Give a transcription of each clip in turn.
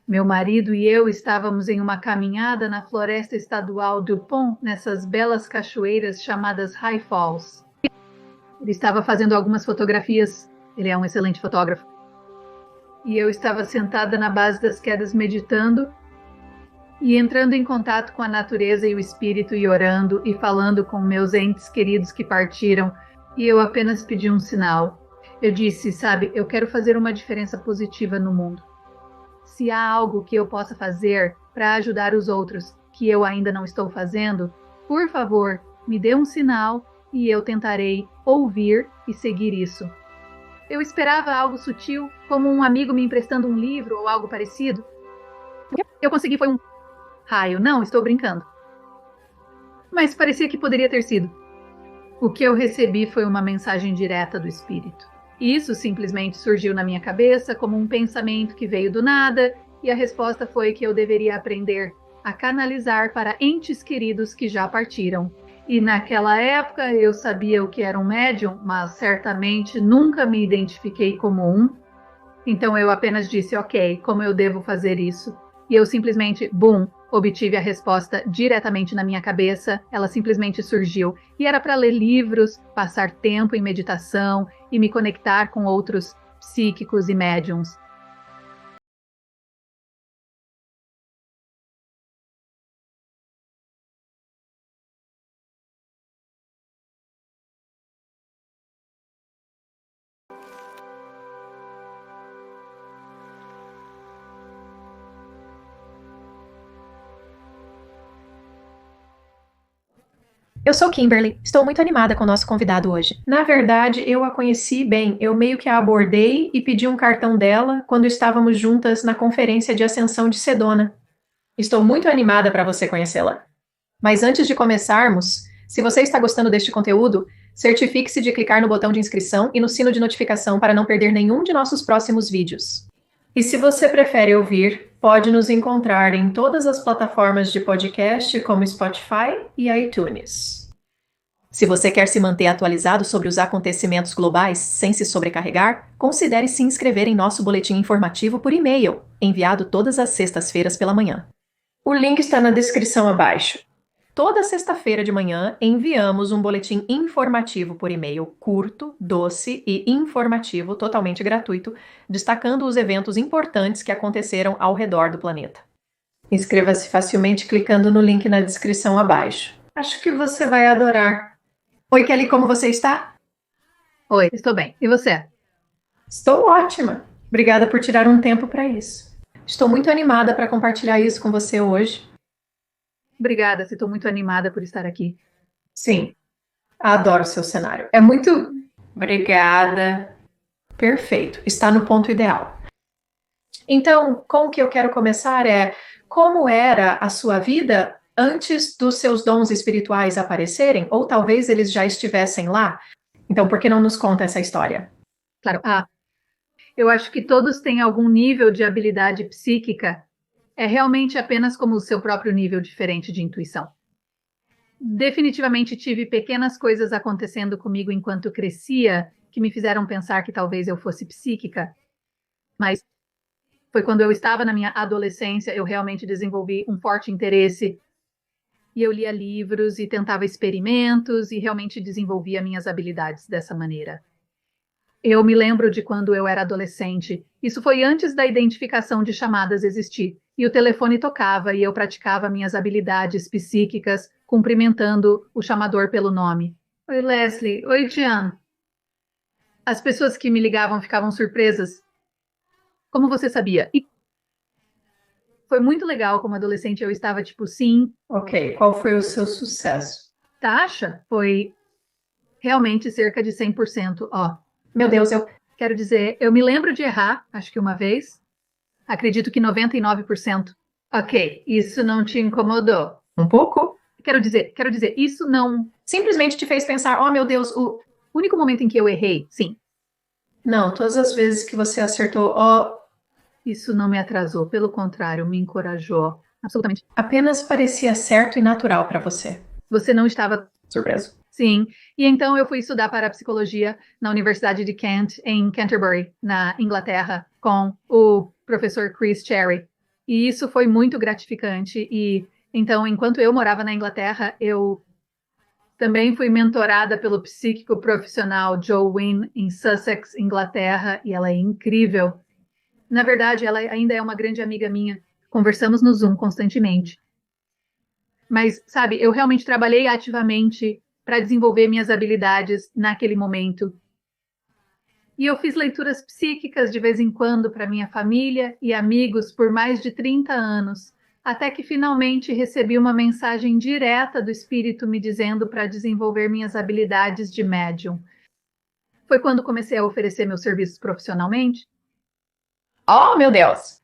Meu marido e eu estávamos em uma caminhada na floresta estadual Dupont, nessas belas cachoeiras chamadas High Falls. Ele estava fazendo algumas fotografias, ele é um excelente fotógrafo. E eu estava sentada na base das quedas meditando e entrando em contato com a natureza e o espírito e orando e falando com meus entes queridos que partiram, e eu apenas pedi um sinal. Eu disse, sabe, eu quero fazer uma diferença positiva no mundo. Se há algo que eu possa fazer para ajudar os outros que eu ainda não estou fazendo, por favor, me dê um sinal e eu tentarei ouvir e seguir isso. Eu esperava algo sutil, como um amigo me emprestando um livro ou algo parecido. O que eu consegui foi um raio. Não, estou brincando. Mas parecia que poderia ter sido. O que eu recebi foi uma mensagem direta do Espírito. Isso simplesmente surgiu na minha cabeça como um pensamento que veio do nada, e a resposta foi que eu deveria aprender a canalizar para entes queridos que já partiram. E naquela época eu sabia o que era um médium, mas certamente nunca me identifiquei como um. Então eu apenas disse, ok, como eu devo fazer isso? E eu simplesmente, bum, obtive a resposta diretamente na minha cabeça, ela simplesmente surgiu. E era para ler livros, passar tempo em meditação e me conectar com outros psíquicos e médiums. Eu sou Kimberly, estou muito animada com o nosso convidado hoje. Na verdade, eu a conheci bem, eu meio que a abordei e pedi um cartão dela quando estávamos juntas na conferência de ascensão de Sedona. Estou muito animada para você conhecê-la. Mas antes de começarmos, se você está gostando deste conteúdo, certifique-se de clicar no botão de inscrição e no sino de notificação para não perder nenhum de nossos próximos vídeos. E se você prefere ouvir, pode nos encontrar em todas as plataformas de podcast como Spotify e iTunes. Se você quer se manter atualizado sobre os acontecimentos globais sem se sobrecarregar, considere se inscrever em nosso boletim informativo por e-mail, enviado todas as sextas-feiras pela manhã. O link está na descrição abaixo. Toda sexta-feira de manhã enviamos um boletim informativo por e-mail curto, doce e informativo, totalmente gratuito, destacando os eventos importantes que aconteceram ao redor do planeta. Inscreva-se facilmente clicando no link na descrição abaixo. Acho que você vai adorar. Oi, Kelly, como você está? Oi, estou bem. E você? Estou ótima. Obrigada por tirar um tempo para isso. Estou muito animada para compartilhar isso com você hoje. Obrigada, estou muito animada por estar aqui. Sim, adoro seu cenário. É muito... Obrigada. Perfeito, está no ponto ideal. Então, com o que eu quero começar é como era a sua vida antes dos seus dons espirituais aparecerem? Ou talvez eles já estivessem lá? Então, por que não nos conta essa história? Claro, eu acho que todos têm algum nível de habilidade psíquica. É realmente apenas como o seu próprio nível diferente de intuição. Definitivamente tive pequenas coisas acontecendo comigo enquanto crescia que me fizeram pensar que talvez eu fosse psíquica. Mas foi quando eu estava na minha adolescência, eu realmente desenvolvi um forte interesse. E eu lia livros e tentava experimentos e realmente desenvolvia minhas habilidades dessa maneira. Eu me lembro de quando eu era adolescente. Isso foi antes da identificação de chamadas existir. E o telefone tocava e eu praticava minhas habilidades psíquicas, cumprimentando o chamador pelo nome. Oi, Leslie. Oi, Jean. As pessoas que me ligavam ficavam surpresas. Como você sabia? E foi muito legal como adolescente eu estava tipo, sim. Ok, qual foi o seu sucesso? Taxa foi realmente cerca de 100%. Meu Deus, Quero dizer, eu me lembro de errar, acho que uma vez. Acredito que 99%. Ok, isso não te incomodou? Um pouco? Quero dizer, isso não... Simplesmente te fez pensar, oh meu Deus, o único momento em que eu errei, sim. Não, todas as vezes que você acertou, oh... Isso não me atrasou, pelo contrário, me encorajou. Absolutamente. Apenas parecia certo e natural para você. Você não estava... surpreso? Sim, e então eu fui estudar para psicologia na Universidade de Kent, em Canterbury, na Inglaterra, com o professor Chris Cherry. E isso foi muito gratificante. E então, enquanto eu morava na Inglaterra, eu também fui mentorada pelo psíquico profissional Joe Wynn em Sussex, Inglaterra, e ela é incrível. Na verdade, ela ainda é uma grande amiga minha. Conversamos no Zoom constantemente. Mas, sabe, eu realmente trabalhei ativamente para desenvolver minhas habilidades naquele momento. E eu fiz leituras psíquicas de vez em quando para minha família e amigos por mais de 30 anos, até que finalmente recebi uma mensagem direta do espírito me dizendo para desenvolver minhas habilidades de médium. Foi quando comecei a oferecer meus serviços profissionalmente. Oh, meu Deus!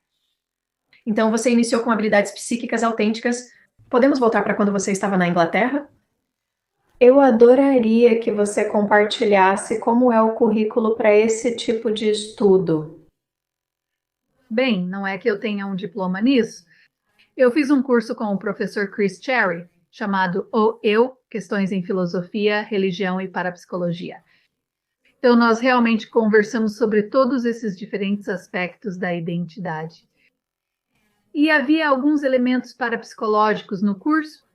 Então você iniciou com habilidades psíquicas autênticas. Podemos voltar para quando você estava na Inglaterra? Eu adoraria que você compartilhasse como é o currículo para esse tipo de estudo. Bem, não é que eu tenha um diploma nisso. Eu fiz um curso com o professor Chris Cherry, chamado O Eu, Questões em Filosofia, Religião e Parapsicologia. Então, nós realmente conversamos sobre todos esses diferentes aspectos da identidade. E havia alguns elementos parapsicológicos no curso,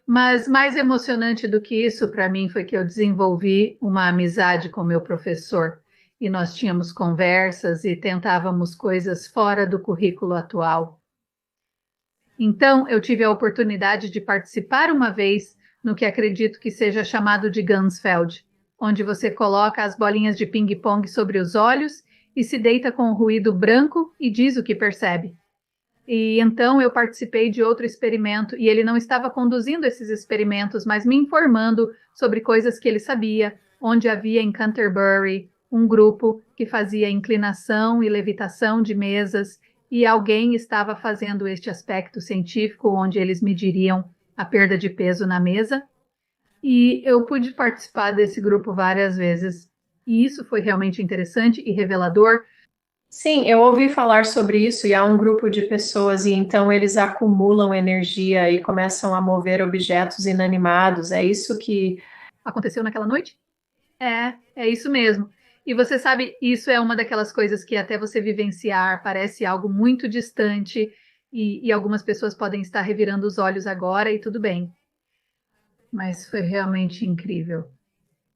mas mais emocionante do que isso para mim foi que eu desenvolvi uma amizade com meu professor e nós tínhamos conversas e tentávamos coisas fora do currículo atual. Então, eu tive a oportunidade de participar uma vez no que acredito que seja chamado de Ganzfeld, onde você coloca as bolinhas de ping-pong sobre os olhos e se deita com um ruído branco e diz o que percebe. E então eu participei de outro experimento e ele não estava conduzindo esses experimentos, mas me informando sobre coisas que ele sabia, onde havia em Canterbury um grupo que fazia inclinação e levitação de mesas e alguém estava fazendo este aspecto científico onde eles mediriam a perda de peso na mesa. E eu pude participar desse grupo várias vezes. E isso foi realmente interessante e revelador. Sim, eu ouvi falar sobre isso e há um grupo de pessoas e então eles acumulam energia e começam a mover objetos inanimados. É isso que aconteceu naquela noite? É isso mesmo. E você sabe, isso é uma daquelas coisas que até você vivenciar parece algo muito distante e algumas pessoas podem estar revirando os olhos agora e tudo bem. Mas foi realmente incrível.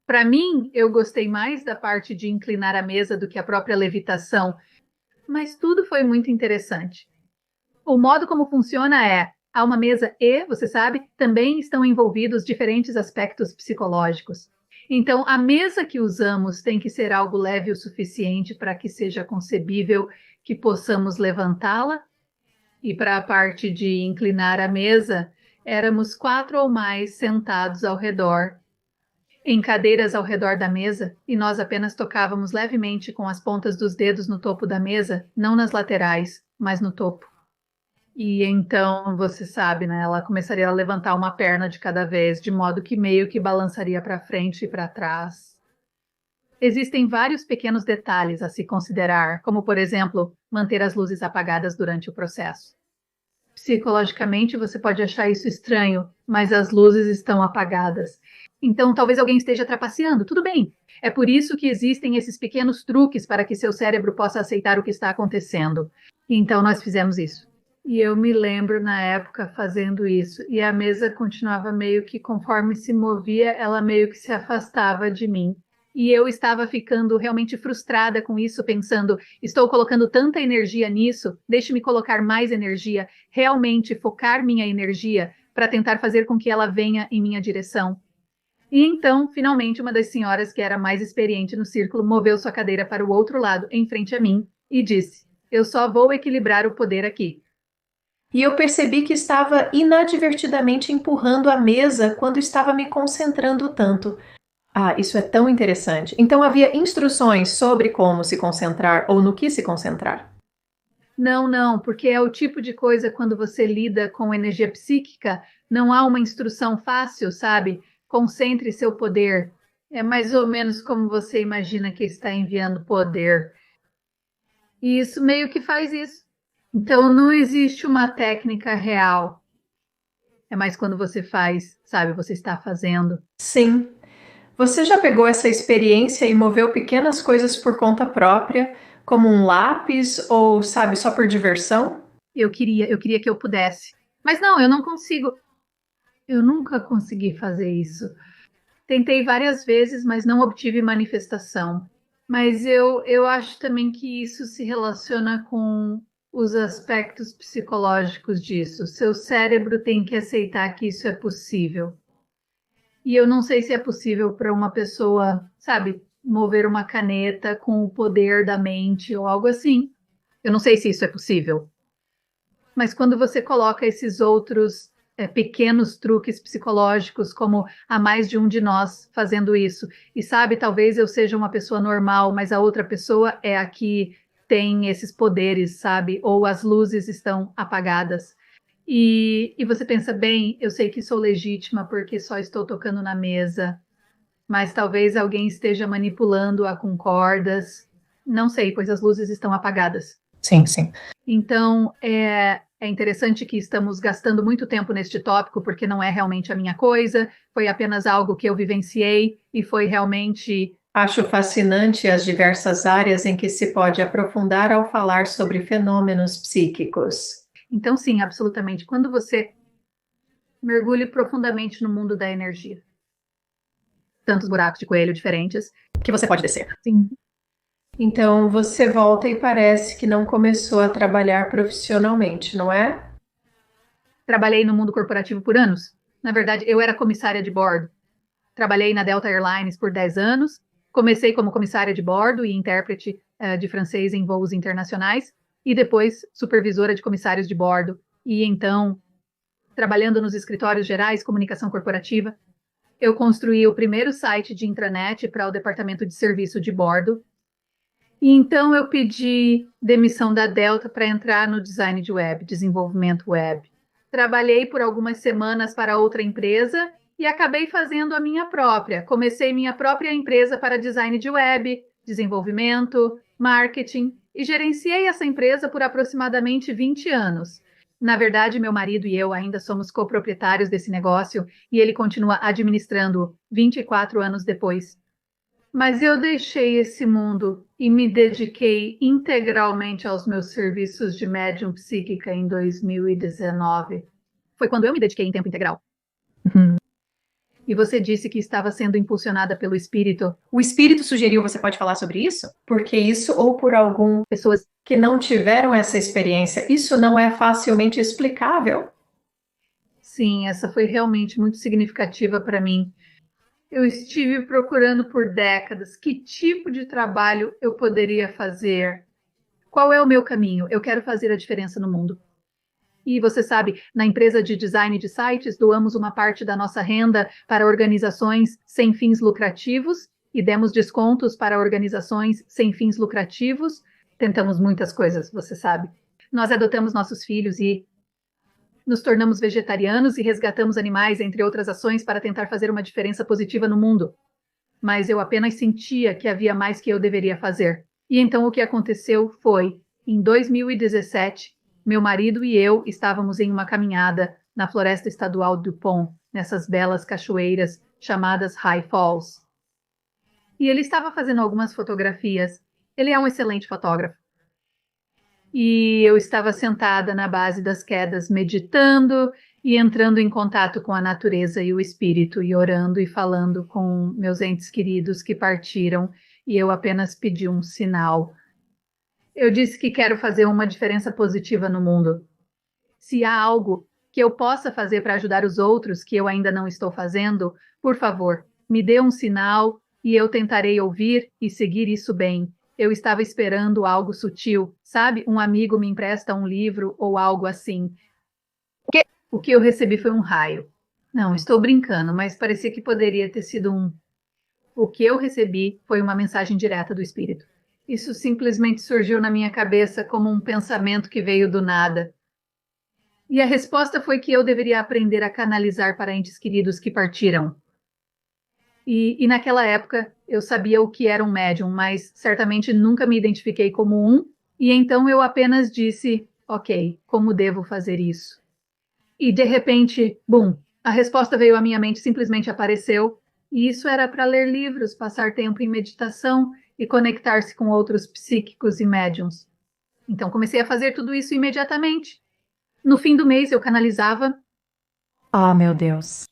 Para mim, eu gostei mais da parte de inclinar a mesa do que a própria levitação, mas tudo foi muito interessante. O modo como funciona é, há uma mesa e, você sabe, também estão envolvidos diferentes aspectos psicológicos. Então, a mesa que usamos tem que ser algo leve o suficiente para que seja concebível que possamos levantá-la. E para a parte de inclinar a mesa, éramos 4 ou mais sentados ao redor, em cadeiras ao redor da mesa, e nós apenas tocávamos levemente com as pontas dos dedos no topo da mesa, não nas laterais, mas no topo. E então, você sabe, né? Ela começaria a levantar uma perna de cada vez, de modo que meio que balançaria para frente e para trás. Existem vários pequenos detalhes a se considerar, como, por exemplo, manter as luzes apagadas durante o processo. Psicologicamente, você pode achar isso estranho, mas as luzes estão apagadas. Então, talvez alguém esteja trapaceando. Tudo bem. É por isso que existem esses pequenos truques para que seu cérebro possa aceitar o que está acontecendo. Então, nós fizemos isso. E eu me lembro na época fazendo isso, e a mesa continuava meio que conforme se movia, ela meio que se afastava de mim. E eu estava ficando realmente frustrada com isso, pensando, estou colocando tanta energia nisso, deixe-me colocar mais energia, realmente focar minha energia para tentar fazer com que ela venha em minha direção. E então, finalmente, uma das senhoras que era mais experiente no círculo moveu sua cadeira para o outro lado, em frente a mim, e disse, eu só vou equilibrar o poder aqui. E eu percebi que estava inadvertidamente empurrando a mesa quando estava me concentrando tanto. Ah, isso é tão interessante. Então havia instruções sobre como se concentrar ou no que se concentrar? Não, porque é o tipo de coisa quando você lida com energia psíquica, não há uma instrução fácil, sabe? Concentre seu poder. É mais ou menos como você imagina que está enviando poder. E isso meio que faz isso. Então não existe uma técnica real. É mais quando você faz, sabe? Você está fazendo. Sim. Você já pegou essa experiência e moveu pequenas coisas por conta própria, como um lápis ou, sabe, só por diversão? Eu queria que eu pudesse. Mas não, eu não consigo. Eu nunca consegui fazer isso. Tentei várias vezes, mas não obtive manifestação. Mas eu acho também que isso se relaciona com os aspectos psicológicos disso. Seu cérebro tem que aceitar que isso é possível. E eu não sei se é possível para uma pessoa, sabe, mover uma caneta com o poder da mente ou algo assim. Eu não sei se isso é possível. Mas quando você coloca esses outros pequenos truques psicológicos, como há mais de um de nós fazendo isso, e sabe, talvez eu seja uma pessoa normal, mas a outra pessoa é a que tem esses poderes, sabe? Ou as luzes estão apagadas. E você pensa, bem, eu sei que sou legítima porque só estou tocando na mesa, mas talvez alguém esteja manipulando-a com cordas. Não sei, pois as luzes estão apagadas. Sim, sim. Então, é interessante que estamos gastando muito tempo neste tópico, porque não é realmente a minha coisa, foi apenas algo que eu vivenciei e foi realmente. Acho fascinante as diversas áreas em que se pode aprofundar ao falar sobre fenômenos psíquicos. Então, sim, absolutamente. Quando você mergulha profundamente no mundo da energia, tantos buracos de coelho diferentes, Que você pode descer. sim. Então você volta e parece que não começou a trabalhar profissionalmente, não é? Trabalhei no mundo corporativo por anos. Na verdade, eu era comissária de bordo. Trabalhei na Delta Airlines por 10 anos. Comecei como comissária de bordo e intérprete de francês em voos internacionais e depois supervisora de comissários de bordo. E então, trabalhando nos escritórios gerais, comunicação corporativa, eu construí o primeiro site de intranet para o departamento de serviço de bordo. E então eu pedi demissão da Delta para entrar no design de web, desenvolvimento web. Trabalhei por algumas semanas para outra empresa e acabei fazendo a minha própria. Comecei minha própria empresa para design de web, desenvolvimento, marketing e gerenciei essa empresa por aproximadamente 20 anos. Na verdade, meu marido e eu ainda somos coproprietários desse negócio e ele continua administrando 24 anos depois. Mas eu deixei esse mundo e me dediquei integralmente aos meus serviços de médium psíquica em 2019. Foi quando eu me dediquei em tempo integral. E você disse que estava sendo impulsionada pelo espírito. O espírito sugeriu, você pode falar sobre isso? Porque isso, ou por algum Pessoas que não tiveram essa experiência, isso não é facilmente explicável. Sim, essa foi realmente muito significativa para mim. Eu estive procurando por décadas que tipo de trabalho eu poderia fazer. Qual é o meu caminho? Eu quero fazer a diferença no mundo. E você sabe, na empresa de design de sites, doamos uma parte da nossa renda para organizações sem fins lucrativos e demos descontos para organizações sem fins lucrativos. Tentamos muitas coisas, você sabe. Nós adotamos nossos filhos e nos tornamos vegetarianos e resgatamos animais, entre outras ações, para tentar fazer uma diferença positiva no mundo. Mas eu apenas sentia que havia mais que eu deveria fazer. E então o que aconteceu foi, em 2017, meu marido e eu estávamos em uma caminhada na floresta estadual do Pont, nessas belas cachoeiras chamadas High Falls. E ele estava fazendo algumas fotografias. Ele é um excelente fotógrafo. E eu estava sentada na base das quedas, meditando e entrando em contato com a natureza e o espírito, e orando e falando com meus entes queridos que partiram, e eu apenas pedi um sinal. Eu disse que quero fazer uma diferença positiva no mundo. Se há algo que eu possa fazer para ajudar os outros que eu ainda não estou fazendo, por favor, me dê um sinal e eu tentarei ouvir e seguir isso bem. Eu estava esperando algo sutil, sabe? Um amigo me empresta um livro ou algo assim. O que eu recebi foi um raio. Não, estou brincando, mas parecia que poderia ter sido um. O que eu recebi foi uma mensagem direta do espírito. Isso simplesmente surgiu na minha cabeça como um pensamento que veio do nada. E a resposta foi que eu deveria aprender a canalizar para entes queridos que partiram. E naquela época eu sabia o que era um médium, mas certamente nunca me identifiquei como um, e então eu apenas disse, ok, como devo fazer isso? E de repente, bum, a resposta veio à minha mente, simplesmente apareceu, e isso era para ler livros, passar tempo em meditação e conectar-se com outros psíquicos e médiums. Então comecei a fazer tudo isso imediatamente. No fim do mês eu canalizava. Ah, meu Deus.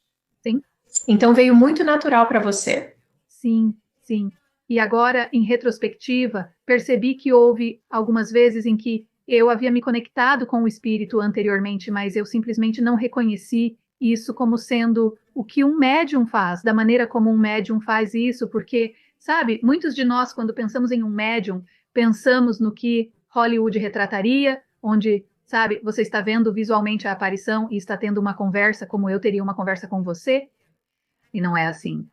Sim. Então veio muito natural para você. Sim, sim. E agora, em retrospectiva, percebi que houve algumas vezes em que eu havia me conectado com o espírito anteriormente, mas eu simplesmente não reconheci isso como sendo o que um médium faz, da maneira como um médium faz isso, porque, sabe, muitos de nós, quando pensamos em um médium, pensamos no que Hollywood retrataria, onde, sabe, você está vendo visualmente a aparição e está tendo uma conversa como eu teria uma conversa com você, e não é assim.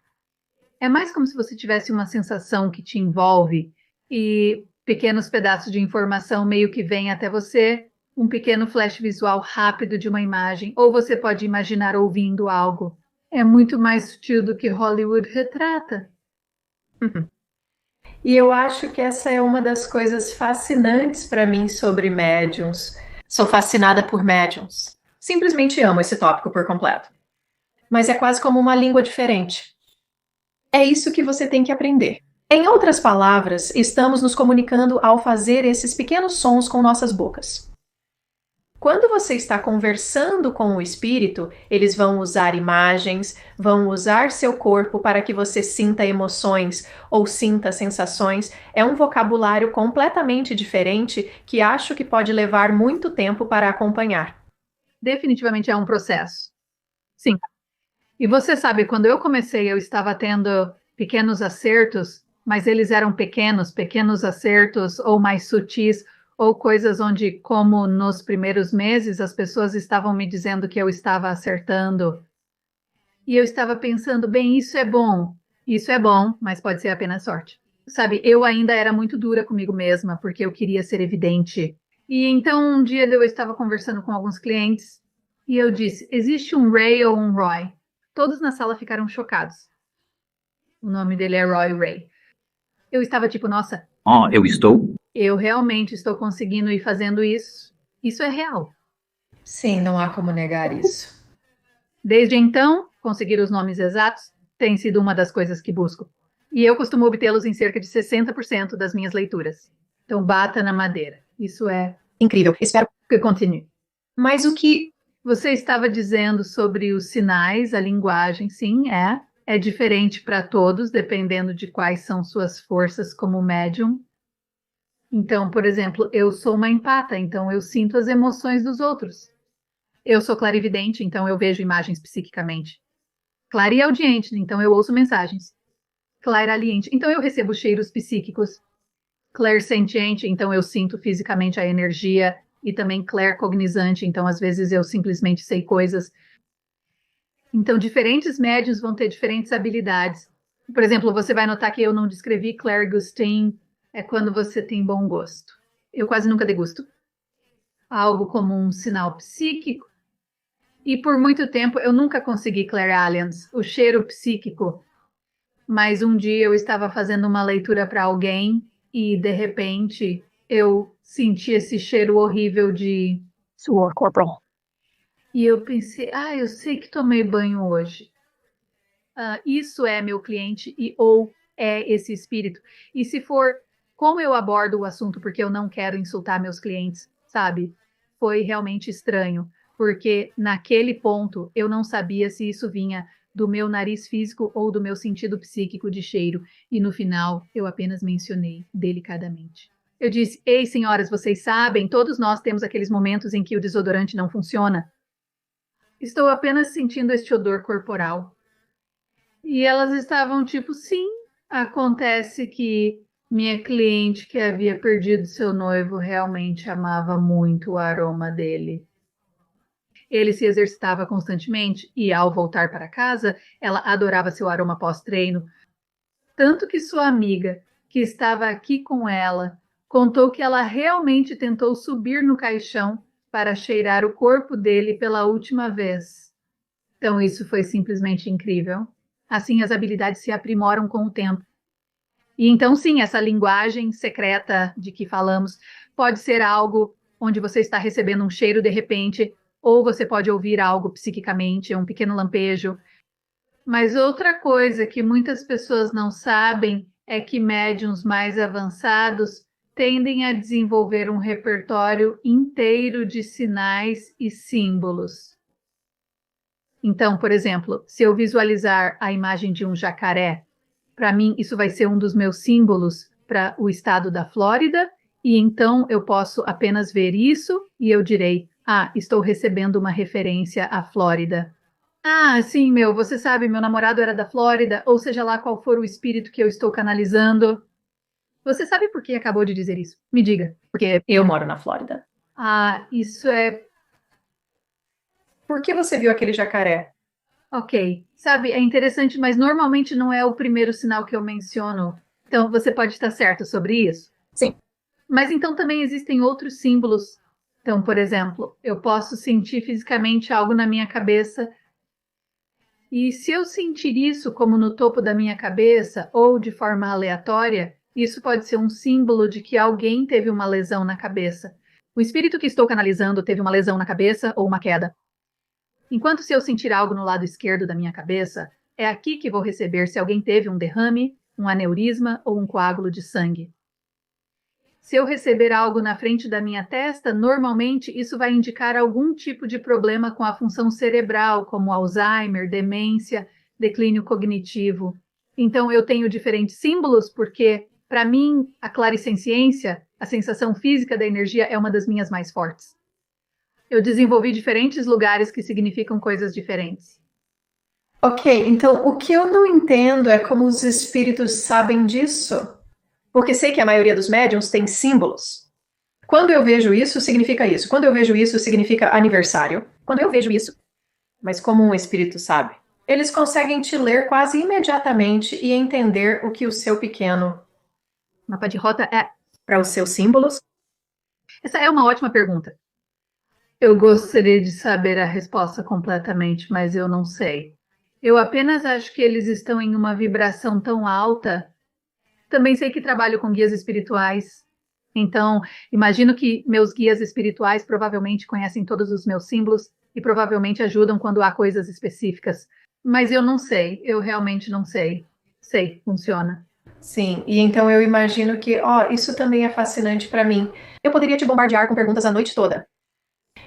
É mais como se você tivesse uma sensação que te envolve e pequenos pedaços de informação meio que vêm até você, um pequeno flash visual rápido de uma imagem, ou você pode imaginar ouvindo algo. É muito mais sutil do que Hollywood retrata. E eu acho que essa é uma das coisas fascinantes para mim sobre médiums. Sou fascinada por médiums. Simplesmente amo esse tópico por completo. Mas é quase como uma língua diferente. É isso que você tem que aprender. Em outras palavras, estamos nos comunicando ao fazer esses pequenos sons com nossas bocas. Quando você está conversando com o espírito, eles vão usar imagens, vão usar seu corpo para que você sinta emoções ou sinta sensações. É um vocabulário completamente diferente que acho que pode levar muito tempo para acompanhar. Definitivamente é um processo. Sim. E você sabe, quando eu comecei, eu estava tendo pequenos acertos, mas eles eram pequenos, pequenos acertos ou mais sutis, ou coisas onde, como nos primeiros meses, as pessoas estavam me dizendo que eu estava acertando. E eu estava pensando, bem, isso é bom, mas pode ser apenas sorte. Sabe, eu ainda era muito dura comigo mesma, porque eu queria ser evidente. E então um dia eu estava conversando com alguns clientes e eu disse: existe um Ray ou um Roy? Todos na sala ficaram chocados. O nome dele é Roy Ray. Eu estava tipo, nossa, Eu estou? eu realmente estou conseguindo ir fazendo isso. Isso é real. Sim, não há como negar isso. Desde então, conseguir os nomes exatos tem sido uma das coisas que busco. E eu costumo obtê-los em cerca de 60% das minhas leituras. Então, bata na madeira. Isso é Incrível. Espero que continue. Mas o que Você estava dizendo sobre os sinais, a linguagem, sim, é diferente para todos, dependendo de quais são suas forças como médium. Então, por exemplo, eu sou uma empata, então eu sinto as emoções dos outros. Eu sou clarividente, então eu vejo imagens psiquicamente. Clareaudiente, então eu ouço mensagens. Clairaliente, então eu recebo cheiros psíquicos. Clairsentiente, então eu sinto fisicamente a energia. E também claircognizante, então às vezes eu simplesmente sei coisas. Então, diferentes médios vão ter diferentes habilidades. Por exemplo, você vai notar que eu não descrevi clairgusting, é quando você tem bom gosto. Eu quase nunca degusto. Algo como um sinal psíquico. E por muito tempo eu nunca consegui clairalience, o cheiro psíquico. Mas um dia eu estava fazendo uma leitura para alguém e de repente eu senti esse cheiro horrível de suor corporal. E eu pensei, eu sei que tomei banho hoje. Isso é meu cliente e ou é esse espírito. E se for, como eu abordo o assunto, porque eu não quero insultar meus clientes, sabe? Foi realmente estranho, porque naquele ponto eu não sabia se isso vinha do meu nariz físico ou do meu sentido psíquico de cheiro. E no final eu apenas mencionei delicadamente. Eu disse: ei, senhoras, vocês sabem, todos nós temos aqueles momentos em que o desodorante não funciona. Estou apenas sentindo este odor corporal. E elas estavam tipo, sim, acontece que minha cliente que havia perdido seu noivo realmente amava muito o aroma dele. Ele se exercitava constantemente e, ao voltar para casa, ela adorava seu aroma pós-treino. Tanto que sua amiga, que estava aqui com ela, contou que ela realmente tentou subir no caixão para cheirar o corpo dele pela última vez. Então, isso foi simplesmente incrível. Assim, as habilidades se aprimoram com o tempo. E então, sim, essa linguagem secreta de que falamos pode ser algo onde você está recebendo um cheiro de repente, ou você pode ouvir algo psiquicamente, um pequeno lampejo. Mas outra coisa que muitas pessoas não sabem é que médiums mais avançados tendem a desenvolver um repertório inteiro de sinais e símbolos. Então, por exemplo, se eu visualizar a imagem de um jacaré, para mim isso vai ser um dos meus símbolos para o estado da Flórida, e então eu posso apenas ver isso e eu direi: ah, estou recebendo uma referência à Flórida. Ah, sim, você sabe, meu namorado era da Flórida, ou seja lá qual for o espírito que eu estou canalizando. Você sabe por que acabou de dizer isso? Me diga. Porque eu moro na Flórida. Ah, isso é... Por que você viu aquele jacaré? Ok. Sabe, é interessante, mas normalmente não é o primeiro sinal que eu menciono. Então, você pode estar certo sobre isso? Sim. Mas então também existem outros símbolos. Então, por exemplo, eu posso sentir fisicamente algo na minha cabeça. E se eu sentir isso como no topo da minha cabeça ou de forma aleatória, isso pode ser um símbolo de que alguém teve uma lesão na cabeça. O espírito que estou canalizando teve uma lesão na cabeça ou uma queda. Enquanto se eu sentir algo no lado esquerdo da minha cabeça, é aqui que vou receber se alguém teve um derrame, um aneurisma ou um coágulo de sangue. Se eu receber algo na frente da minha testa, normalmente isso vai indicar algum tipo de problema com a função cerebral, como Alzheimer, demência, declínio cognitivo. Então eu tenho diferentes símbolos porque, para mim, a clarissenciência, a sensação física da energia é uma das minhas mais fortes. Eu desenvolvi diferentes lugares que significam coisas diferentes. Ok, então o que eu não entendo é como os espíritos sabem disso. Porque sei que a maioria dos médiums tem símbolos. Quando eu vejo isso, significa isso. Quando eu vejo isso, significa aniversário. Quando eu vejo isso. Mas como um espírito sabe? Eles conseguem te ler quase imediatamente e entender o que o seu pequeno. Mapa de rota é. Para os seus símbolos? Essa é uma ótima pergunta. Eu gostaria de saber a resposta completamente, mas eu não sei. Eu apenas acho que eles estão em uma vibração tão alta. Também sei que trabalho com guias espirituais. Então, imagino que meus guias espirituais provavelmente conhecem todos os meus símbolos e provavelmente ajudam quando há coisas específicas. Mas eu não sei, eu realmente não sei. Sei, funciona. Sim, e então eu imagino que, isso também é fascinante para mim. Eu poderia te bombardear com perguntas a noite toda.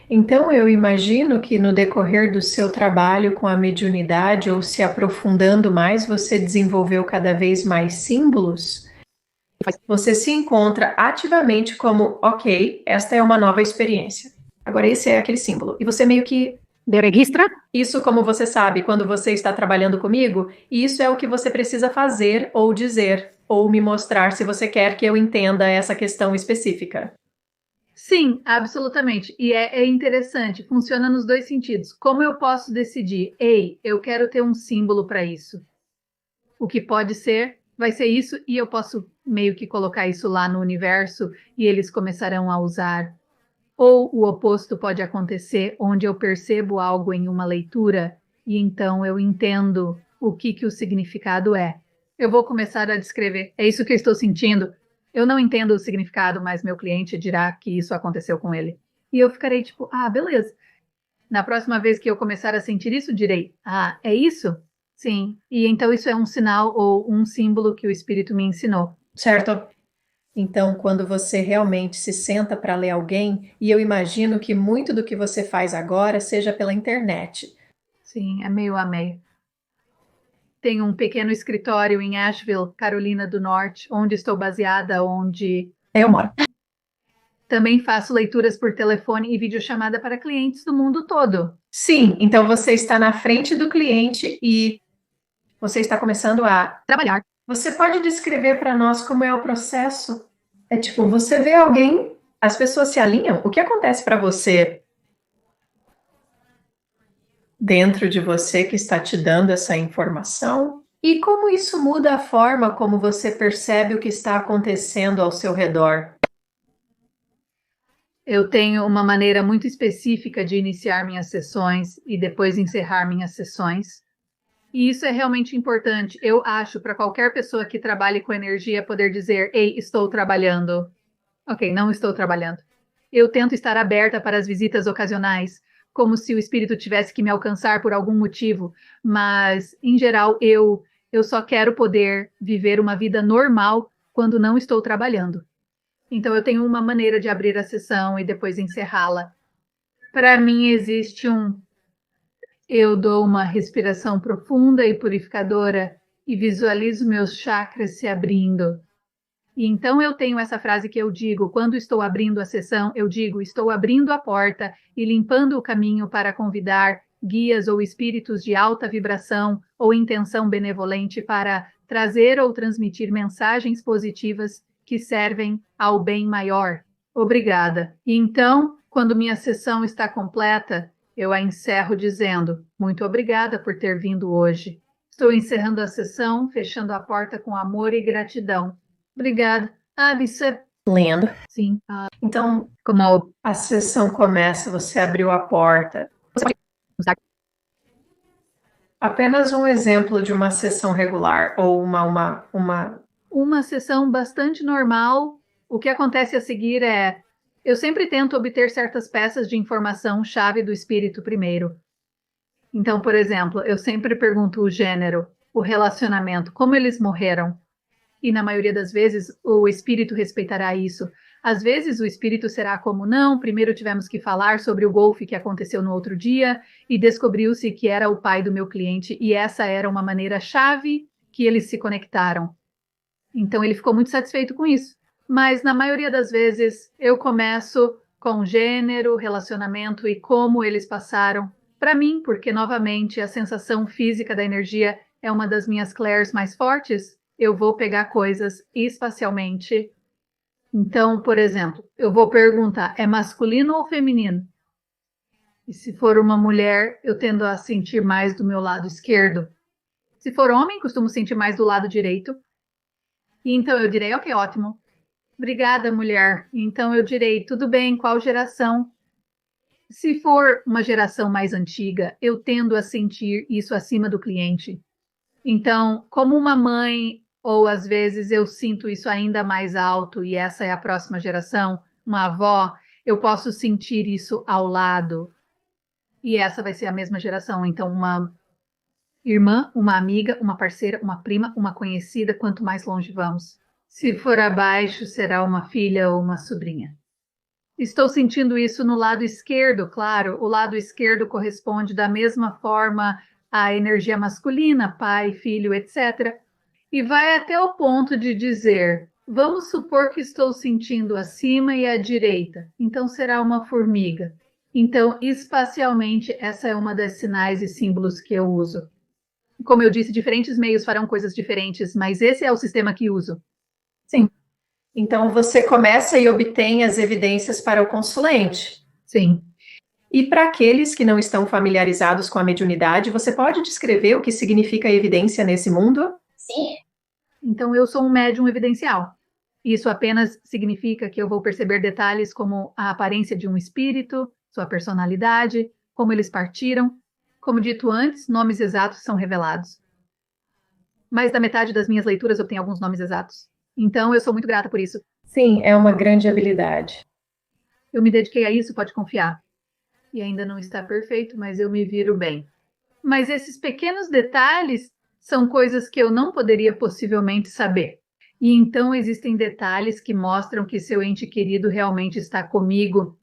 Então eu imagino que no decorrer do seu trabalho com a mediunidade ou se aprofundando mais, você desenvolveu cada vez mais símbolos. Você se encontra ativamente como, ok, esta é uma nova experiência. Agora esse é aquele símbolo. E você meio que Registra? isso, como você sabe, quando você está trabalhando comigo, isso é o que você precisa fazer ou dizer, ou me mostrar se você quer que eu entenda essa questão específica. Sim, absolutamente. E é interessante, funciona nos dois sentidos. Como eu posso decidir, ei, eu quero ter um símbolo para isso? O que pode ser, vai ser isso, e eu posso meio que colocar isso lá no universo e eles começarão a usar. Ou o oposto pode acontecer, onde eu percebo algo em uma leitura e então eu entendo o que o significado é. Eu vou começar a descrever. É isso que eu estou sentindo. Eu não entendo o significado, mas meu cliente dirá que isso aconteceu com ele. E eu ficarei tipo, ah, beleza. Na próxima vez que eu começar a sentir isso, direi, ah, é isso? Sim. E então isso é um sinal ou um símbolo que o espírito me ensinou. Certo? Então, quando você realmente se senta para ler alguém, e eu imagino que muito do que você faz agora seja pela internet. Sim, é meio a meio. Tenho um pequeno escritório em Asheville, Carolina do Norte, onde estou baseada, onde Eu moro. também faço leituras por telefone e videochamada para clientes do mundo todo. Sim, então você está na frente do cliente e você está começando a Trabalhar. Você pode descrever para nós como é o processo? É tipo, você vê alguém, as pessoas se alinham, o que acontece para você dentro de você que está te dando essa informação? E como isso muda a forma como você percebe o que está acontecendo ao seu redor? Eu tenho uma maneira muito específica de iniciar minhas sessões e depois encerrar minhas sessões. E isso é realmente importante, eu acho, para qualquer pessoa que trabalhe com energia poder dizer: ei, estou trabalhando. Ok, não estou trabalhando. Eu tento estar aberta para as visitas ocasionais, como se o espírito tivesse que me alcançar por algum motivo, mas, em geral, eu só quero poder viver uma vida normal quando não estou trabalhando. Então eu tenho uma maneira de abrir a sessão e depois encerrá-la. Para mim existe eu dou uma respiração profunda e purificadora e visualizo meus chakras se abrindo. E então eu tenho essa frase que eu digo, quando estou abrindo a sessão, eu digo, estou abrindo a porta e limpando o caminho para convidar guias ou espíritos de alta vibração ou intenção benevolente para trazer ou transmitir mensagens positivas que servem ao bem maior. Obrigada. E então, quando minha sessão está completa, eu a encerro dizendo, muito obrigada por ter vindo hoje. Estou encerrando a sessão, fechando a porta com amor e gratidão. Obrigada. Isso é... Lendo. Sim. Então, Como a sessão começa, você abriu a porta. você pode usar Apenas um exemplo de uma sessão regular ou uma sessão bastante normal. O que acontece a seguir é... Eu sempre tento obter certas peças de informação-chave do espírito primeiro. Então, por exemplo, eu sempre pergunto o gênero, o relacionamento, como eles morreram. E na maioria das vezes o espírito respeitará isso. Às vezes o espírito será como não, primeiro tivemos que falar sobre o golfe que aconteceu no outro dia e descobriu-se que era o pai do meu cliente e essa era uma maneira chave que eles se conectaram. Então ele ficou muito satisfeito com isso. Mas na maioria das vezes eu começo com gênero, relacionamento e como eles passaram. Para mim, porque novamente a sensação física da energia é uma das minhas clairs mais fortes, eu vou pegar coisas espacialmente. Então, por exemplo, eu vou perguntar, é masculino ou feminino? E se for uma mulher, eu tendo a sentir mais do meu lado esquerdo. Se for homem, costumo sentir mais do lado direito. E então eu direi, ok, ótimo. Obrigada, mulher. Então eu direi, tudo bem, qual geração? Se for uma geração mais antiga, eu tendo a sentir isso acima do cliente. Então, como uma mãe, ou às vezes eu sinto isso ainda mais alto, e essa é a próxima geração, uma avó, eu posso sentir isso ao lado. E essa vai ser a mesma geração. Então, uma irmã, uma amiga, uma parceira, uma prima, uma conhecida, quanto mais longe vamos. Se for abaixo, será uma filha ou uma sobrinha. Estou sentindo isso no lado esquerdo, claro. O lado esquerdo corresponde da mesma forma à energia masculina, pai, filho, etc. E vai até o ponto de dizer, vamos supor que estou sentindo acima e à direita, então será uma formiga. Então, espacialmente, essa é uma das sinais e símbolos que eu uso. Como eu disse, diferentes meios farão coisas diferentes, mas esse é o sistema que uso. Sim. Então você começa e obtém as evidências para o consulente. Sim. E para aqueles que não estão familiarizados com a mediunidade, você pode descrever o que significa evidência nesse mundo? Sim. Então eu sou um médium evidencial. Isso apenas significa que eu vou perceber detalhes como a aparência de um espírito, sua personalidade, como eles partiram. Como dito antes, nomes exatos são revelados. Mais da metade das minhas leituras obtém alguns nomes exatos. Então, eu sou muito grata por isso. Sim, é uma grande habilidade. Eu me dediquei a isso, pode confiar. E ainda não está perfeito, mas eu me viro bem. Mas esses pequenos detalhes são coisas que eu não poderia possivelmente saber. E então existem detalhes que mostram que seu ente querido realmente está comigo.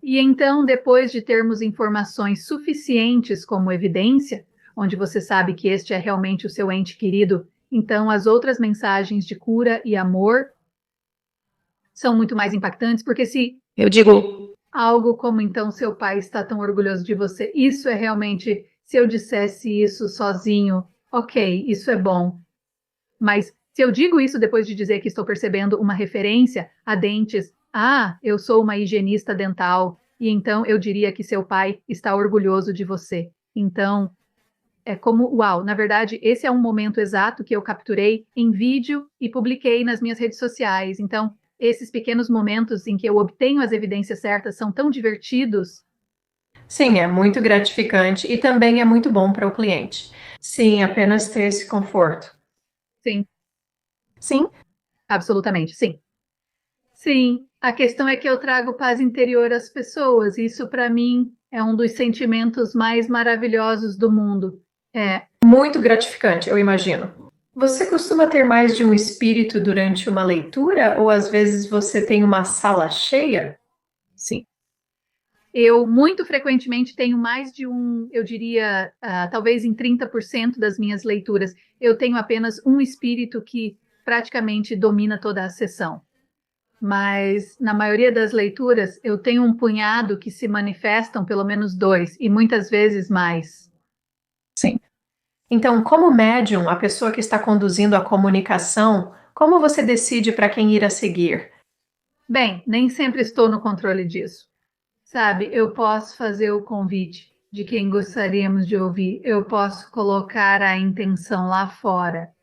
E então, depois de termos informações suficientes como evidência, onde você sabe que este é realmente o seu ente querido, então as outras mensagens de cura e amor são muito mais impactantes, porque se eu digo algo como então seu pai está tão orgulhoso de você, isso é realmente, se eu dissesse isso sozinho, ok, isso é bom. Mas se eu digo isso depois de dizer que estou percebendo uma referência a dentes, eu sou uma higienista dental, e então eu diria que seu pai está orgulhoso de você. Então, é como, uau, na verdade, esse é um momento exato que eu capturei em vídeo e publiquei nas minhas redes sociais. Então, esses pequenos momentos em que eu obtenho as evidências certas são tão divertidos. Sim, é muito gratificante e também é muito bom para o cliente. Sim, apenas ter esse conforto. Sim. Sim? Absolutamente, sim. Sim, a questão é que eu trago paz interior às pessoas. Isso, para mim, é um dos sentimentos mais maravilhosos do mundo. É Muito gratificante, eu imagino. Você costuma ter mais de um espírito durante uma leitura ou às vezes você tem uma sala cheia? Sim. Eu muito frequentemente tenho mais de um, eu diria, talvez em 30% das minhas leituras, eu tenho apenas um espírito que praticamente domina toda a sessão. Mas na maioria das leituras eu tenho um punhado que se manifestam, pelo menos dois, e muitas vezes mais. Sim. Então, como médium, a pessoa que está conduzindo a comunicação, como você decide para quem ir a seguir? Bem, nem sempre estou no controle disso. Sabe, eu posso fazer o convite de quem gostaríamos de ouvir, eu posso colocar a intenção lá fora.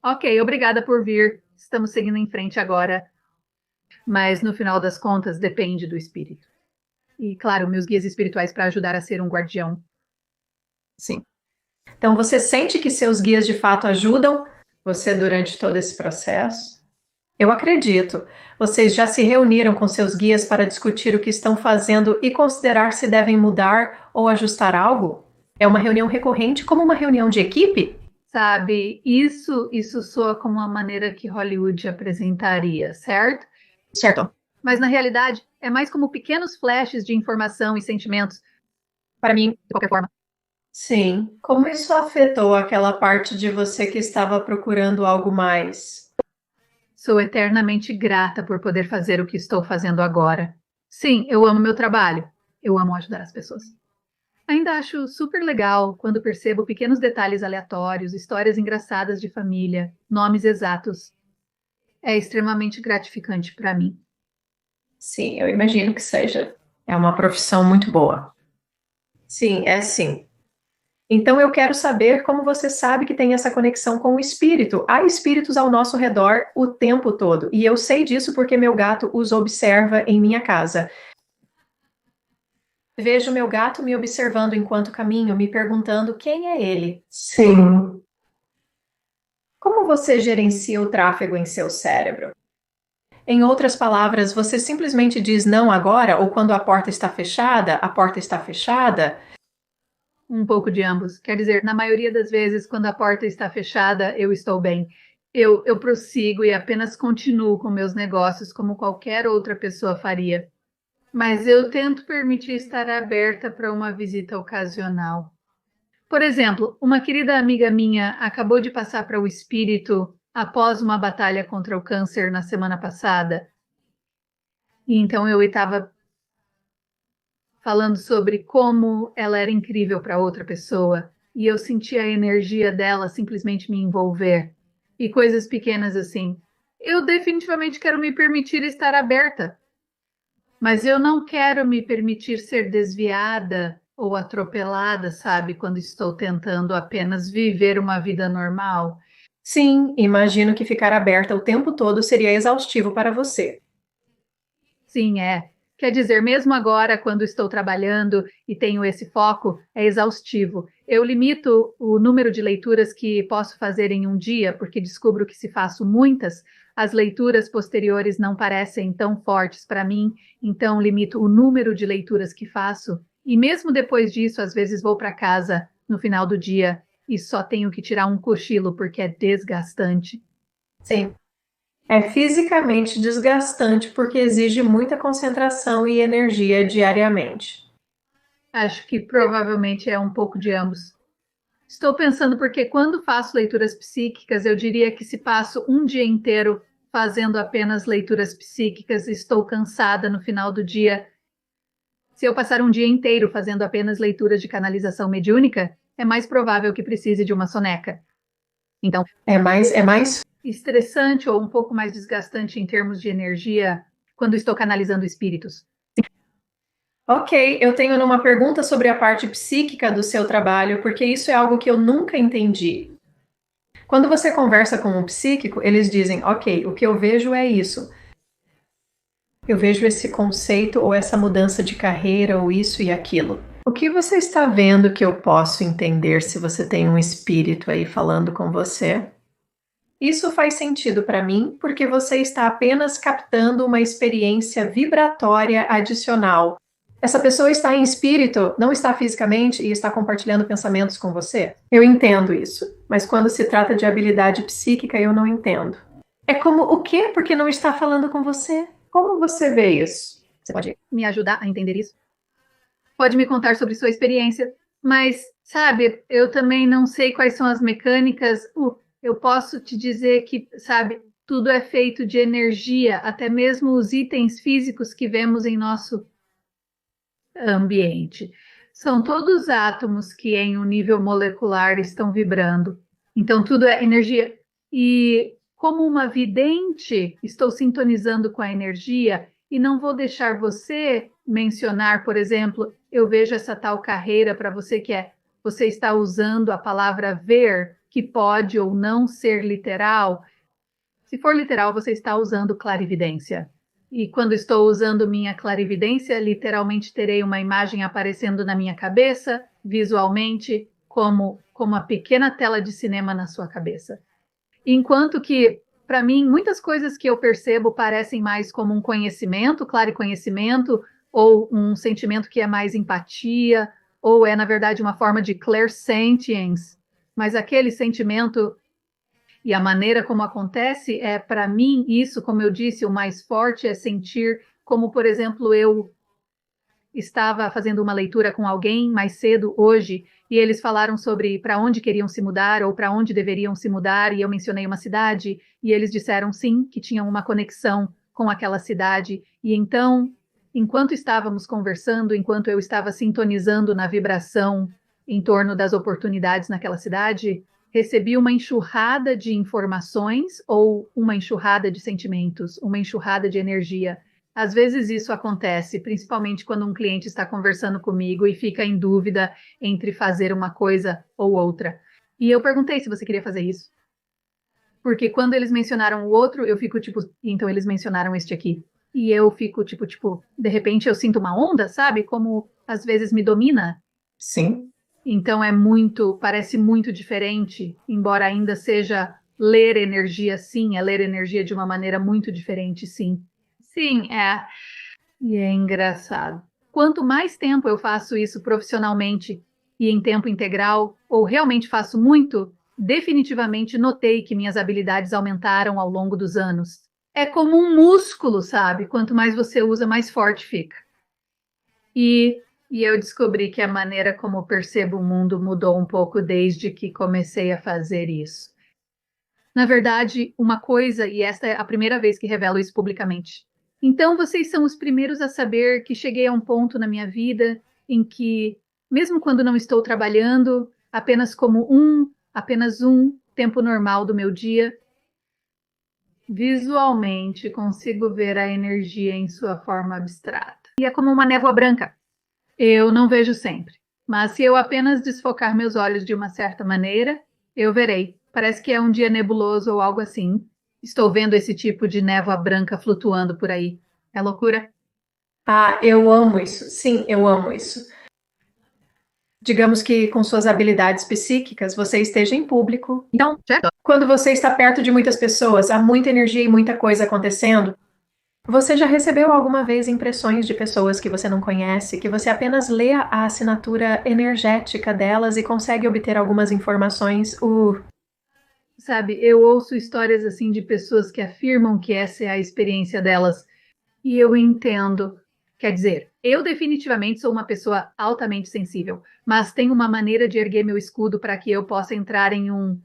Ok, obrigada por vir. Estamos seguindo em frente agora, mas no final das contas depende do espírito. E claro, meus guias espirituais para ajudar a ser um guardião. Sim. Então, você sente que seus guias de fato ajudam você durante todo esse processo? Eu acredito. Vocês já se reuniram com seus guias para discutir o que estão fazendo e considerar se devem mudar ou ajustar algo? É uma reunião recorrente como uma reunião de equipe? Sabe, isso soa como uma maneira que Hollywood apresentaria, certo? Certo. Mas na realidade é mais como pequenos flashes de informação e sentimentos, Para mim, de qualquer forma. sim. Como isso afetou aquela parte de você que estava procurando algo mais? Sou eternamente grata por poder fazer o que estou fazendo agora. Sim, eu amo meu trabalho. Eu amo ajudar as pessoas. Ainda acho super legal quando percebo pequenos detalhes aleatórios, histórias engraçadas de família, nomes exatos. É extremamente gratificante para mim. Sim, eu imagino que seja. É uma profissão muito boa. Sim, é sim. Então eu quero saber como você sabe que tem essa conexão com o espírito. Há espíritos ao nosso redor o tempo todo, e eu sei disso porque meu gato os observa em minha casa. Vejo meu gato me observando enquanto caminho, me perguntando quem é ele. Sim. Como você gerencia o tráfego em seu cérebro? Em outras palavras, você simplesmente diz não agora, ou quando a porta está fechada? Um pouco de ambos. Quer dizer, na maioria das vezes, quando a porta está fechada, eu estou bem. Eu prossigo e apenas continuo com meus negócios como qualquer outra pessoa faria. Mas eu tento permitir estar aberta para uma visita ocasional. Por exemplo, uma querida amiga minha acabou de passar para o espírito após uma batalha contra o câncer na semana passada. E então eu estava falando sobre como ela era incrível para outra pessoa. E eu senti a energia dela simplesmente me envolver. E coisas pequenas assim. Eu definitivamente quero me permitir estar aberta. Mas eu não quero me permitir ser desviada ou atropelada, sabe, quando estou tentando apenas viver uma vida normal. Sim, imagino que ficar aberta o tempo todo seria exaustivo para você. Sim, é. Quer dizer, mesmo agora, quando estou trabalhando e tenho esse foco, é exaustivo. Eu limito o número de leituras que posso fazer em um dia, porque descubro que se faço muitas, as leituras posteriores não parecem tão fortes para mim, então limito o número de leituras que faço. E mesmo depois disso, às vezes vou para casa no final do dia e só tenho que tirar um cochilo porque é desgastante. Sim. É fisicamente desgastante porque exige muita concentração e energia diariamente. Acho que provavelmente é um pouco de ambos. Estou pensando porque quando faço leituras psíquicas, eu diria que se passo um dia inteiro fazendo apenas leituras psíquicas, estou cansada no final do dia. Se eu passar um dia inteiro fazendo apenas leituras de canalização mediúnica, é mais provável que precise de uma soneca. Então, É mais estressante ou um pouco mais desgastante em termos de energia quando estou canalizando espíritos. Ok, eu tenho uma pergunta sobre a parte psíquica do seu trabalho, porque isso é algo que eu nunca entendi. Quando você conversa com um psíquico, eles dizem, ok, o que eu vejo é isso. Eu vejo esse conceito ou essa mudança de carreira ou isso e aquilo. O que você está vendo que eu posso entender se você tem um espírito aí falando com você? Isso faz sentido para mim porque você está apenas captando uma experiência vibratória adicional. Essa pessoa está em espírito, não está fisicamente e está compartilhando pensamentos com você? Eu entendo isso, mas quando se trata de habilidade psíquica, eu não entendo. É como o quê? Porque não está falando com você? Como você vê isso? Você pode me ajudar a entender isso? Pode me contar sobre sua experiência, mas, sabe, eu também não sei quais são as mecânicas. Eu posso te dizer que, sabe, tudo é feito de energia, até mesmo os itens físicos que vemos em nosso ambiente. São todos átomos que, em um nível molecular, estão vibrando. Então, tudo é energia. E, como uma vidente, estou sintonizando com a energia e não vou deixar você mencionar, por exemplo, eu vejo essa tal carreira para você que você está usando a palavra ver, que pode ou não ser literal. Se for literal, você está usando clarividência. E quando estou usando minha clarividência, literalmente terei uma imagem aparecendo na minha cabeça, visualmente, como uma pequena tela de cinema na sua cabeça. Enquanto que, para mim, muitas coisas que eu percebo parecem mais como um conhecimento, claro, conhecimento, ou um sentimento que é mais empatia, ou é, na verdade, uma forma de clairsentience. Mas aquele sentimento e a maneira como acontece é, para mim, isso, como eu disse, o mais forte é sentir como, por exemplo, eu estava fazendo uma leitura com alguém mais cedo hoje e eles falaram sobre para onde queriam se mudar ou para onde deveriam se mudar e eu mencionei uma cidade e eles disseram sim, que tinham uma conexão com aquela cidade e então, enquanto estávamos conversando, enquanto eu estava sintonizando na vibração em torno das oportunidades naquela cidade, recebi uma enxurrada de informações ou uma enxurrada de sentimentos, uma enxurrada de energia. Às vezes isso acontece, principalmente quando um cliente está conversando comigo e fica em dúvida entre fazer uma coisa ou outra. E eu perguntei se você queria fazer isso. Porque quando eles mencionaram o outro, eu fico tipo, então eles mencionaram este aqui. E eu fico tipo, de repente eu sinto uma onda, sabe? Como às vezes me domina. Sim. Então parece muito diferente, embora ainda seja ler energia, sim, é ler energia de uma maneira muito diferente, sim. Sim, é. E é engraçado. Quanto mais tempo eu faço isso profissionalmente e em tempo integral, ou realmente faço muito, definitivamente notei que minhas habilidades aumentaram ao longo dos anos. É como um músculo, sabe? Quanto mais você usa, mais forte fica. E eu descobri que a maneira como percebo o mundo mudou um pouco desde que comecei a fazer isso. Na verdade, uma coisa, e esta é a primeira vez que revelo isso publicamente. Então, vocês são os primeiros a saber que cheguei a um ponto na minha vida em que, mesmo quando não estou trabalhando, apenas um tempo normal do meu dia, visualmente consigo ver a energia em sua forma abstrata. E é como uma névoa branca. Eu não vejo sempre, mas se eu apenas desfocar meus olhos de uma certa maneira, eu verei. Parece que é um dia nebuloso ou algo assim. Estou vendo esse tipo de névoa branca flutuando por aí. É loucura? Ah, eu amo isso. Sim, eu amo isso. Digamos que com suas habilidades psíquicas você esteja em público. Então, Certo? quando você está perto de muitas pessoas, há muita energia e muita coisa acontecendo. Você já recebeu alguma vez impressões de pessoas que você não conhece, que você apenas lê a assinatura energética delas e consegue obter algumas informações? Sabe, eu ouço histórias assim de pessoas que afirmam que essa é a experiência delas e eu entendo. Quer dizer, eu definitivamente sou uma pessoa altamente sensível, mas tenho uma maneira de erguer meu escudo para que eu possa entrar em um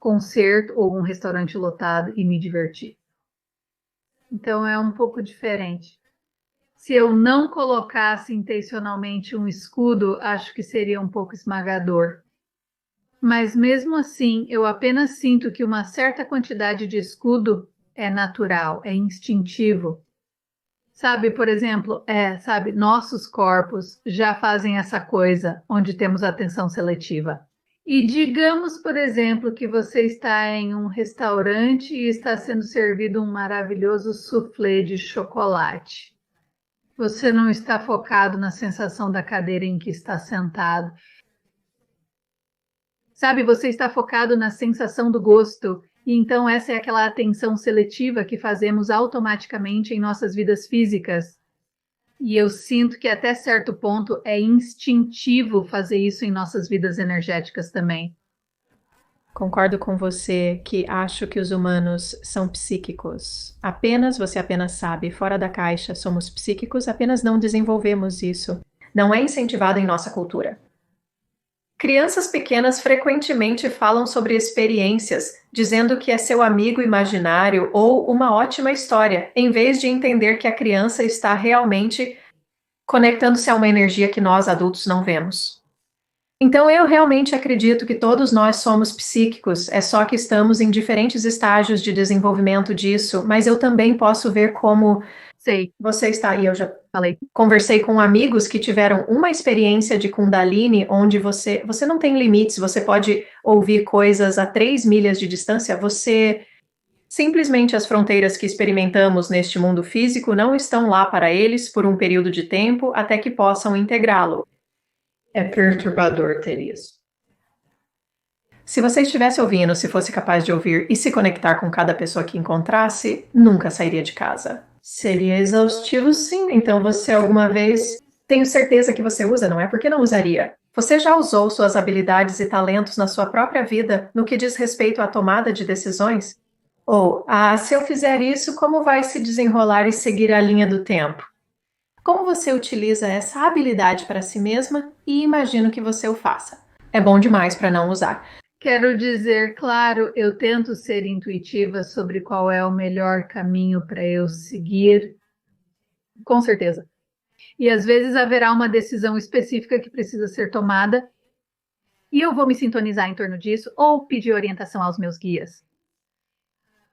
concerto ou um restaurante lotado e me divertir. Então é um pouco diferente. Se eu não colocasse intencionalmente um escudo, acho que seria um pouco esmagador. Mas mesmo assim, eu apenas sinto que uma certa quantidade de escudo é natural, é instintivo. Sabe, por exemplo, sabe, nossos corpos já fazem essa coisa onde temos atenção seletiva. E digamos, por exemplo, que você está em um restaurante e está sendo servido um maravilhoso soufflé de chocolate. Você não está focado na sensação da cadeira em que está sentado. Sabe, você está focado na sensação do gosto. E então essa é aquela atenção seletiva que fazemos automaticamente em nossas vidas físicas. E eu sinto que até certo ponto é instintivo fazer isso em nossas vidas energéticas também. Concordo com você que acho que os humanos são psíquicos. Você apenas sabe, fora da caixa, somos psíquicos, apenas não desenvolvemos isso. Não é incentivado em nossa cultura. Crianças pequenas frequentemente falam sobre experiências, dizendo que é seu amigo imaginário ou uma ótima história, em vez de entender que a criança está realmente conectando-se a uma energia que nós adultos não vemos. Então, eu realmente acredito que todos nós somos psíquicos, é só que estamos em diferentes estágios de desenvolvimento disso, mas eu também posso ver como Sei, você está, e eu já falei. conversei com amigos que tiveram uma experiência de Kundalini, onde você não tem limites, você pode ouvir coisas a 3 milhas de distância, simplesmente as fronteiras que experimentamos neste mundo físico não estão lá para eles por um período de tempo até que possam integrá-lo. É perturbador ter isso. Se você estivesse ouvindo, se fosse capaz de ouvir e se conectar com cada pessoa que encontrasse, nunca sairia de casa. Seria exaustivo, sim. Então você alguma vez... Tenho certeza que você usa, não é porque não usaria. Você já usou suas habilidades e talentos na sua própria vida no que diz respeito à tomada de decisões? Ou, se eu fizer isso, como vai se desenrolar e seguir a linha do tempo? Como você utiliza essa habilidade para si mesma e imagino que você o faça. É bom demais para não usar. Quero dizer, claro, eu tento ser intuitiva sobre qual é o melhor caminho para eu seguir, com certeza. E às vezes haverá uma decisão específica que precisa ser tomada, e eu vou me sintonizar em torno disso, ou pedir orientação aos meus guias.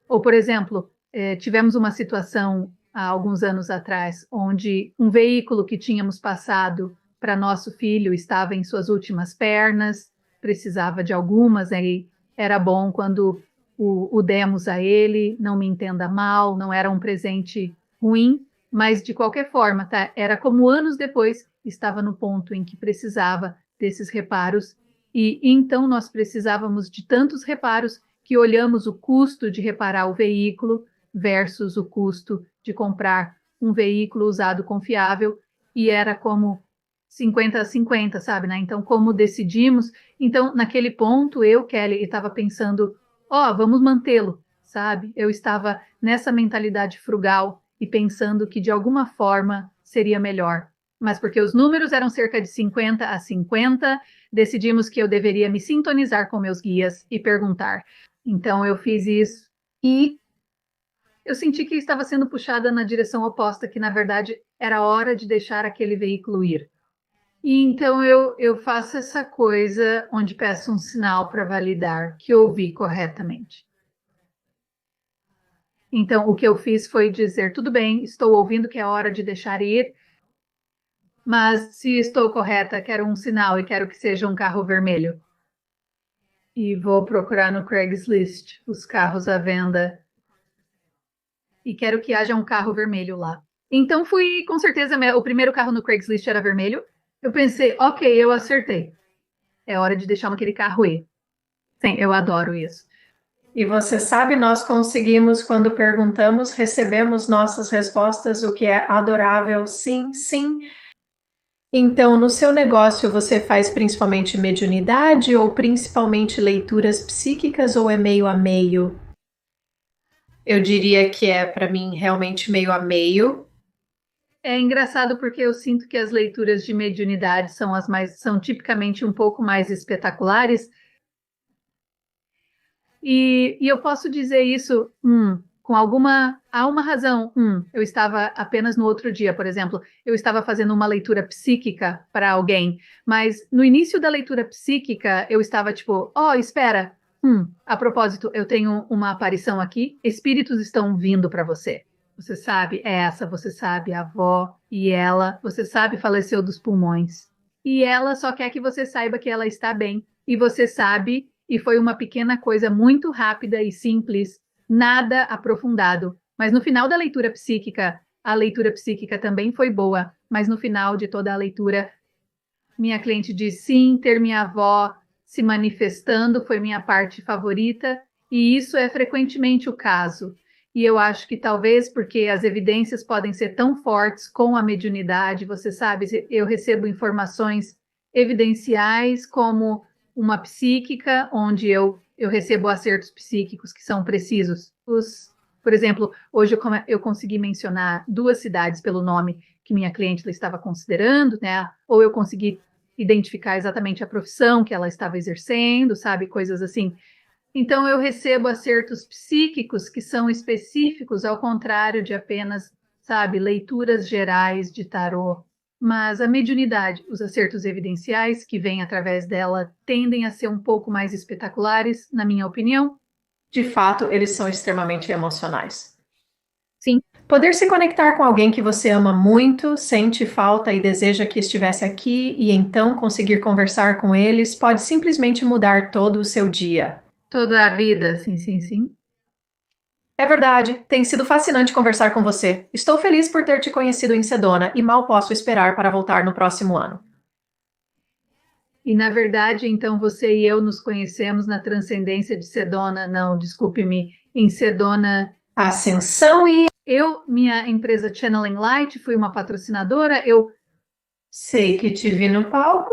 Ou, por exemplo, tivemos uma situação há alguns anos atrás, onde um veículo que tínhamos passado para nosso filho estava em suas últimas pernas, precisava de algumas, aí era bom quando o demos a ele, não me entenda mal, não era um presente ruim, mas de qualquer forma, tá? Era como anos depois, estava no ponto em que precisava desses reparos, e então nós precisávamos de tantos reparos que olhamos o custo de reparar o veículo versus o custo de comprar um veículo usado confiável, e era como 50 a 50, sabe, né? Então, como decidimos? Então, naquele ponto, eu, Kelly, estava pensando, vamos mantê-lo, sabe? Eu estava nessa mentalidade frugal e pensando que de alguma forma seria melhor. Mas porque os números eram cerca de 50 a 50, decidimos que eu deveria me sintonizar com meus guias e perguntar. Então eu fiz isso e eu senti que estava sendo puxada na direção oposta, que na verdade era hora de deixar aquele veículo ir. E então eu faço essa coisa onde peço um sinal para validar que ouvi corretamente. Então o que eu fiz foi dizer: tudo bem, estou ouvindo que é hora de deixar ir, mas se estou correta, quero um sinal e quero que seja um carro vermelho. E vou procurar no Craigslist os carros à venda e quero que haja um carro vermelho lá. Então fui, com certeza, o primeiro carro no Craigslist era vermelho. Eu pensei, ok, eu acertei. É hora de deixar aquele carro ir. Sim, eu adoro isso. E você sabe, nós conseguimos, quando perguntamos, recebemos nossas respostas, o que é adorável, sim, sim. Então, no seu negócio, você faz principalmente mediunidade ou principalmente leituras psíquicas ou é meio a meio? Eu diria que é, para mim, realmente meio a meio. É engraçado porque eu sinto que as leituras de mediunidade são tipicamente um pouco mais espetaculares. E eu posso dizer isso há uma razão. Eu estava apenas no outro dia, por exemplo, eu estava fazendo uma leitura psíquica para alguém, mas no início da leitura psíquica eu estava tipo, espera, a propósito, eu tenho uma aparição aqui, espíritos estão vindo para você. Você sabe, é essa, você sabe, a avó e ela, você sabe, faleceu dos pulmões. E ela só quer que você saiba que ela está bem. E você sabe, e foi uma pequena coisa muito rápida e simples, nada aprofundado. Mas no final da leitura psíquica, a leitura psíquica também foi boa, mas no final de toda a leitura, minha cliente disse sim, ter minha avó se manifestando foi minha parte favorita, e isso é frequentemente o caso. E eu acho que talvez porque as evidências podem ser tão fortes com a mediunidade, você sabe, eu recebo informações evidenciais como uma psíquica, onde eu recebo acertos psíquicos que são precisos. Por exemplo, hoje eu consegui mencionar 2 cidades pelo nome que minha cliente estava considerando, né? Ou eu consegui identificar exatamente a profissão que ela estava exercendo, sabe? Coisas assim. Então, eu recebo acertos psíquicos que são específicos, ao contrário de apenas, sabe, leituras gerais de tarô. Mas a mediunidade, os acertos evidenciais que vêm através dela, tendem a ser um pouco mais espetaculares, na minha opinião. De fato, eles são extremamente emocionais. Sim. Poder se conectar com alguém que você ama muito, sente falta e deseja que estivesse aqui e então conseguir conversar com eles pode simplesmente mudar todo o seu dia. Toda a vida, sim, sim, sim. É verdade, tem sido fascinante conversar com você. Estou feliz por ter te conhecido em Sedona e mal posso esperar para voltar no próximo ano. E, na verdade, então, você e eu nos conhecemos na transcendência de Sedona, não, desculpe-me, em Sedona. Ascensão e... Minha empresa Channeling Light, fui uma patrocinadora, eu... Sei que te vi no palco.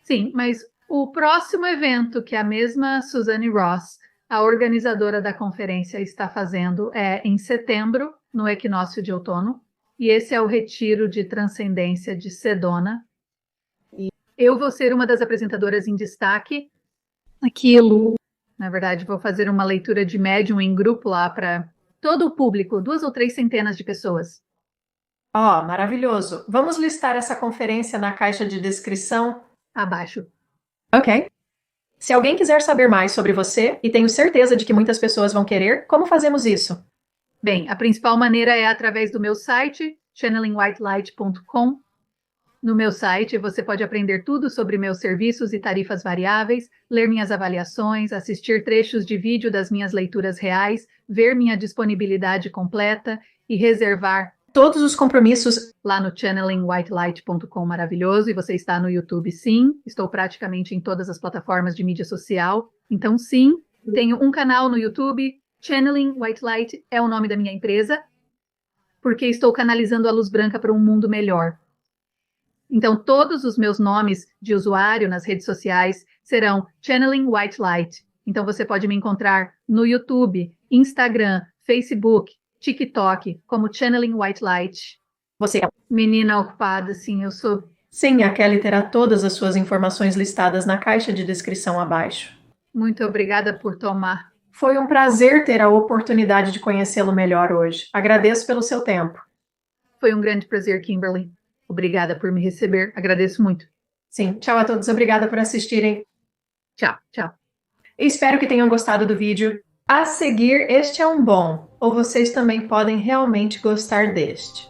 Sim, mas o próximo evento que a mesma Suzanne Ross, a organizadora da conferência, está fazendo é em setembro, no equinócio de outono, e esse é o Retiro de Transcendência de Sedona. E eu vou ser uma das apresentadoras em destaque. Na verdade, vou fazer uma leitura de médium em grupo lá para todo o público, 2 ou 3 centenas de pessoas. Oh, maravilhoso. Vamos listar essa conferência na caixa de descrição Abaixo. Ok. Se alguém quiser saber mais sobre você, e tenho certeza de que muitas pessoas vão querer, como fazemos isso? Bem, a principal maneira é através do meu site, channelingwhitelight.com. No meu site, você pode aprender tudo sobre meus serviços e tarifas variáveis, ler minhas avaliações, assistir trechos de vídeo das minhas leituras reais, ver minha disponibilidade completa e reservar todos os compromissos lá no channelingwhitelight.com maravilhoso. E você está no YouTube, sim. Estou praticamente em todas as plataformas de mídia social. Então, sim, tenho um canal no YouTube. Channeling White Light é o nome da minha empresa, porque estou canalizando a luz branca para um mundo melhor. Então, todos os meus nomes de usuário nas redes sociais serão Channeling White Light. Então, você pode me encontrar no YouTube, Instagram, Facebook, TikTok, como Channeling White Light. Você é menina ocupada, sim, eu sou. Sim, a Kelly terá todas as suas informações listadas na caixa de descrição abaixo. Muito obrigada por tomar. Foi um prazer ter a oportunidade de conhecê-lo melhor hoje. Agradeço pelo seu tempo. Foi um grande prazer, Kimberly. Obrigada por me receber. Agradeço muito. Sim, tchau a todos. Obrigada por assistirem. Tchau, tchau. Espero que tenham gostado do vídeo. A seguir, este é um bom, ou vocês também podem realmente gostar deste.